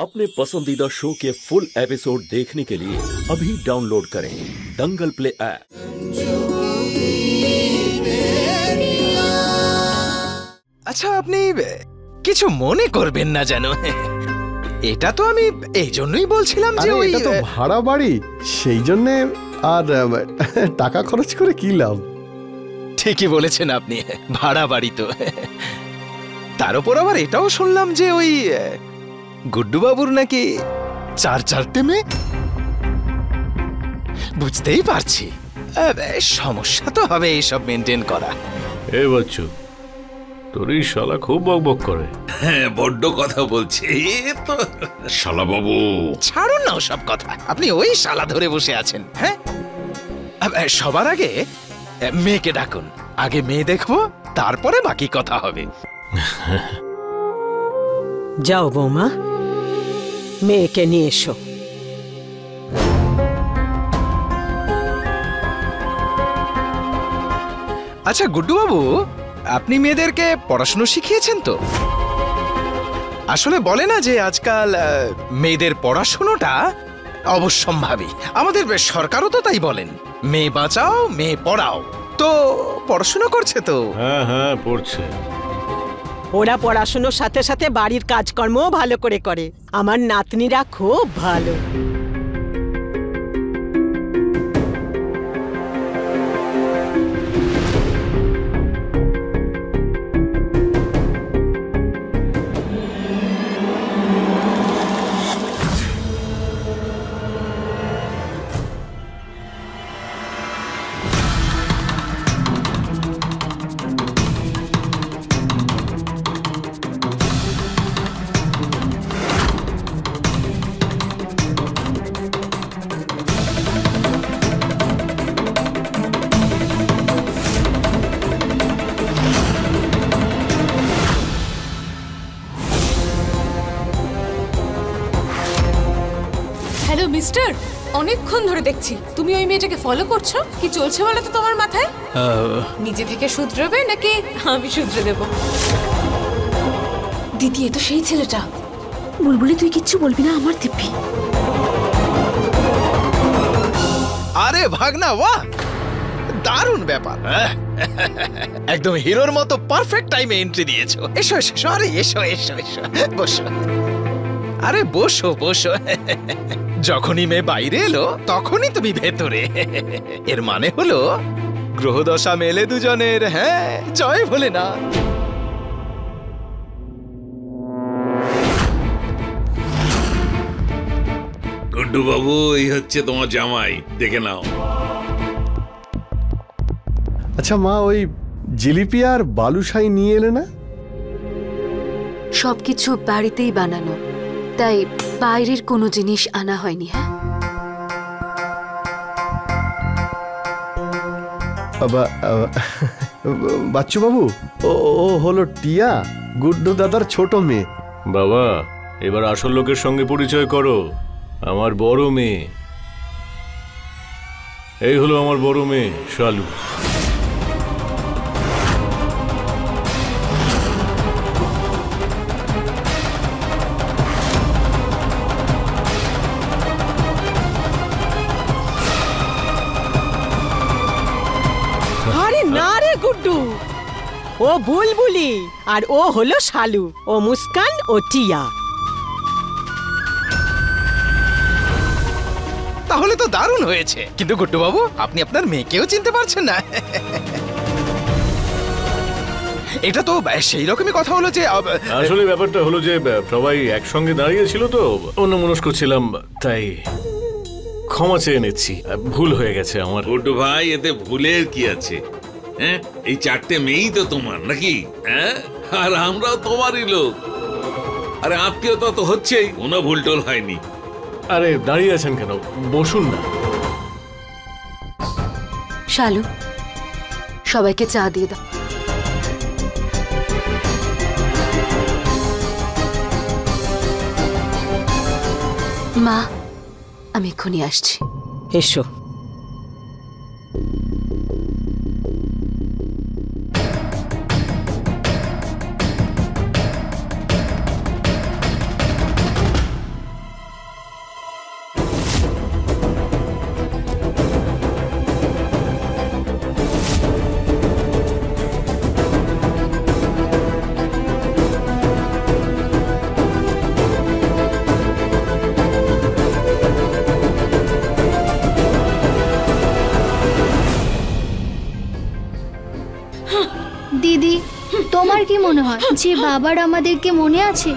अपने पसंदीदा शो के फुल एपिसोड देखने के लिए अभी डाउनलोड करें दंगल प्ले ऐप। আচ্ছা, আপনি কিছু মনে করবেন না যেন। এটা তো আমি এই জন্যই বলছিলাম যে এটা তো ভাড়া বাড়ি, সেই জন্য আর টাকা খরচ করে কি লাভ। ঠিকই বলেছেন আপনি, ভাড়া বাড়ি তো। তার উপর আবার এটাও শুনলাম যে ওই গুড্ডু বাবুর নাকি চারটে মেয়ে। বুঝতেই পারছি সমস্যা তো হবে এইসব মেনটেন করা। এ বাচ্চু, তোর এই শালা খুব বকবক করে। হ্যাঁ, বড্ড কথা বলছে তো শালা বাবু। ছাড়ুন না ওসব কথা, আপনি ওই শালা ধরে বসে আছেন। হ্যাঁ, সবার আগে মেয়েকে ডাকুন। আগে মেয়ে দেখবো, তারপরে বাকি কথা হবে। যাও বৌমা, মেয়েকে নিয়ে এসো। আচ্ছা গুড্ডু বাবু, আপনি মেয়েদেরকে পড়াশুনো শিখিয়েছেন তো? আসলে বলে না যে আজকাল মেয়েদের পড়াশুনোটা অবশ্যম্ভাবী। আমাদের সরকারও তো তাই বলেন, মেয়ে বাঁচাও মেয়ে পড়াও। তো পড়াশুনো করছে তো? হ্যাঁ হ্যাঁ, পড়ছে। ওরা পড়াশুনোর সাথে সাথে বাড়ির কাজকর্মও ভালো করে করে। আমার নাতনিরা খুব ভালো। হ্যালো মিস্টার, অনেকক্ষণ ধরে দেখছি তুমি ওই মেয়েটাকে ফলো করছো। কি চলছে বলো তো তোমার মাথায়? নিজে থেকে শুধরাবে নাকি আমি শুধরে দেব? দিদি, এ তো সেই ছেলেটা। বুলবুলি, তুই কিচ্ছু বলবি না আমার দিব্যি। আরে ভাগনা, বাহ, দারুণ ব্যাপার। একদম হিরোর মতো পারফেক্ট টাইমে এন্ট্রি দিয়েছো। এসো এসো, আরে এসো এসো এসো, বসো। আরে বসো বসো। যখনই মেয়ে বাইরে এলো তখনই তুমি ভেতরে। এর মানে হলো গ্রহদশা মেলে দুজনের। হ্যাঁ, জয় ভোলেনাথ। গুড্ডু বাবু, এই হচ্ছে তোমার জামাই, দেখে নাও। আচ্ছা মা, ওই জিলিপি আর বালুশাই নিয়ে এলে না? সবকিছু বাড়িতেই বানানো, তাই বাইরের কোনো জিনিস আনা হয়নি। হ্যাঁ, বাচ্চু বাবু, ও হলো টিয়া, গুড্ডু দাদার ছোট মেয়ে। বাবা, এবার আসল লোকের সঙ্গে পরিচয় করো। আমার বড় মেয়ে, এই হলো আমার বড় মেয়ে শালু। আরে না রে গুড্ডু, ও বুলবুলি আর ও হলো শালু। ও মুস্কান, ও টিয়া। তাহলে তো দারুণ হয়েছে। কিন্তু গুড্ডু বাবু, আপনি আপনার মেয়েকেও চিনতে পারছেন না। এটা তো সেই রকমই কথা হলো যে আসলে ব্যাপারটা হলো যে সবাই একসঙ্গে দাঁড়িয়েছিল তো, অন্যমনস্ক ছিলাম, তাই ক্ষমা চেয়ে নিচ্ছি। ভুল হয়ে গেছে আমার। গুড্ডু ভাই, এতে ভুলের কি আছে? হ্যাঁ, এই চারটে মেয়েই তো তোমার নাকি? হ্যাঁ, আর আমরাও তোমারই লোক। আরে আত্মীয়তা তো হচ্ছেই, কোনো ভুল টোল হয়নি। আরে দাঁড়িয়ে আছেন কেন, বসুন না। শালু, সবাইকে চা দিয়ে দাও। মা, আমি এক্ষুনি আসছি। এসো। মনে হয় যে বাবার আমাদেরকে মনে আছে?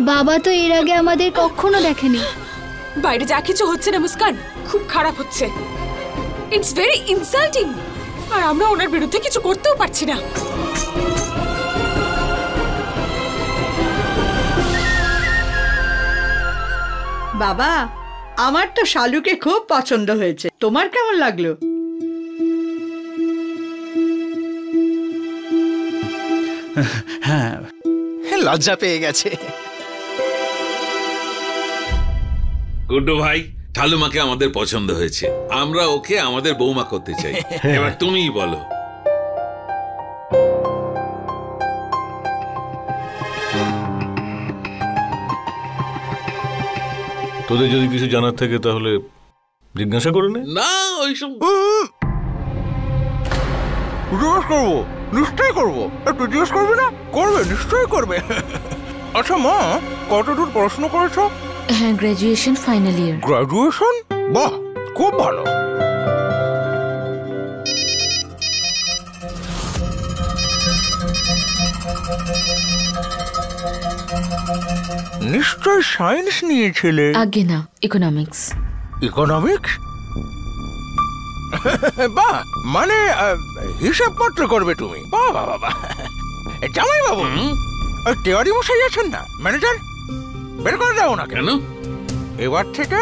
বাবা তো এর আগে আমাদের কখনো দেখেনি। বাইরে যা কিছু হচ্ছে না মুস্কান, খুব খারাপ হচ্ছে। It's very insulting. আর আমরা ওনার বিরুদ্ধে কিছু করতেও পারছি না। বাবা, আমার তো শালুকে খুব পছন্দ হয়েছে, তোমার কেমন লাগলো? হ্যাঁ, লজ্জা পেয়ে গেছে। গুড্ডু ভাই, ঠালুমাকে আমাদের পছন্দ হয়েছে, আমরা ওকে আমাদের বৌমা করতে চাই। এবার তুমিই বলো। তোদের যদি কিছু জানার থাকে তাহলে জিজ্ঞাসা করে নে। না, ওইসব জিজ্ঞেস করবো, নিশ্চয়ই করবো। তুই জিজ্ঞেস করবি না? করবে, নিশ্চয়ই করবে। আচ্ছা মা, কতদূর পড়াশোনা করেছো? হ্যাঁ, গ্র্যাজুয়েশন ফাইনাল ইয়ার। গ্রাজুয়েশন? বাহ, খুব ভালো। নিশ্চয় সায়েন্স নিয়েছিলে? আগে না, ইকোনমিক্স। ইকোনমিক্স? বাহ, মানে হিসাবপত্র করবে তুমি? বাহ বাহ বাহ। জামাই বাবু, তেওয়ারি মশাই আছেন না, ম্যানেজার, বের করে দাও না কেন? এবার থেকে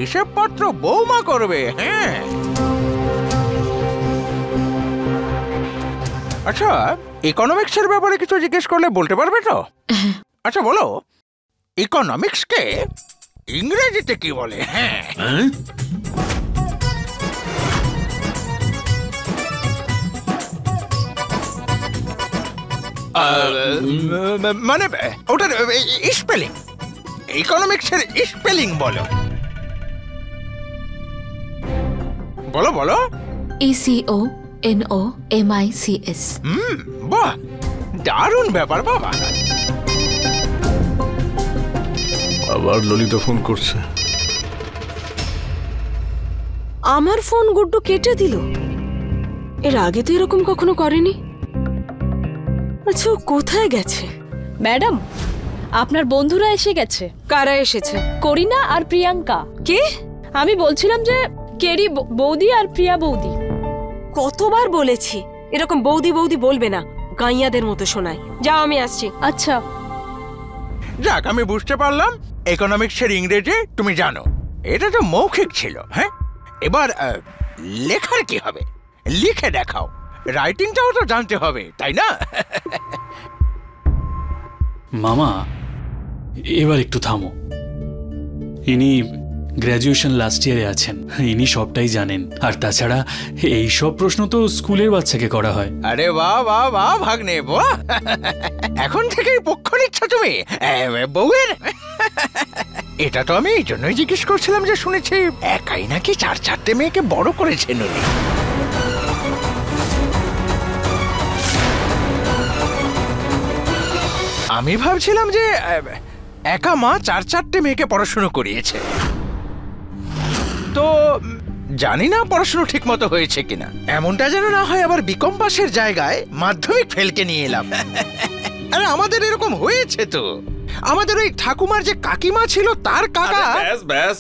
হিসাবপত্র বৌমা করবে। হ্যাঁ, আচ্ছা, ইকোনমিক্সের ব্যাপারে কিছু জিজ্ঞেস করলে বলতে পারবে তো? আচ্ছা বলো, ইকোনমিক্সকে ইংরেজিতে কি বলে? হ্যাঁ, মানে ওটার স্পেলিং, ইকোনমিক্সের স্পেলিং বলো। বলো বলো। ECONOMICS। বাহ, দারুণ ব্যাপার বাবা। আবার ললিতা ফোন করছে। আমার ফোন গুড্ডু কেটে দিল। এর আগে তো এরকম কখনো করেনি। আচ্ছা, ও কোথায় গেছে? ম্যাডাম, আপনার বন্ধুরা এসে গেছে। কারা এসেছে? করিনা আর প্রিয়াঙ্কা। কে? আমি বলছিলাম যে কেরি বৌদি আর প্রিয়া বৌদি। কতবার বলেছি এরকম বৌদি বৌদি বলবে না, গাইয়াদের মতো শোনায়। যাও, আমি আসছি। আচ্ছা। যাক, আমি বুঝতে পারলাম ইকোনমিক্সের ইংরেজি তুমি জানো। এটা তো মৌখিক ছিল। হ্যাঁ, এবার লেখার কি হবে? লিখে দেখাও। রাইটিংটাও তো জানতে হবে, তাই না? মামা, এবার একটু থামো। ইনি গ্র্যাজুয়েশন লাস্ট ইয়ারে আছেন, ইনি সবটাই জানেন। আর তাছাড়া এই সব প্রশ্ন তো স্কুলের বাচ্চাকে করা হয়। আরে বাহ বাহ বাহ ভাগ্নে, বাহ! এখন থেকেই পক্ষ নিচ্ছ তুমি বউয়ের? এটা তো আমি এই জন্যই জিজ্ঞেস করছিলাম যে শুনেছি একাই নাকি 4-4টে মেয়েকে বড় করেছেন উনি। আমি ভাবছিলাম যে একা মা 4-4টে মেয়েকে পড়াশুনো করিয়েছে। তো জানি না পড়াশুনো ঠিক মতো হয়েছে কিনা। এমনটা যেন না হয় আবার বিকম পাসের জায়গায় মাধ্যমিক ফেলকে নিয়ে এলাম। আরে আমাদের এরকম হয়েছে তো। আমাদের ওই ঠাকুমার যে কাকিমা ছিল তার কাকা। ব্যাস ব্যাস,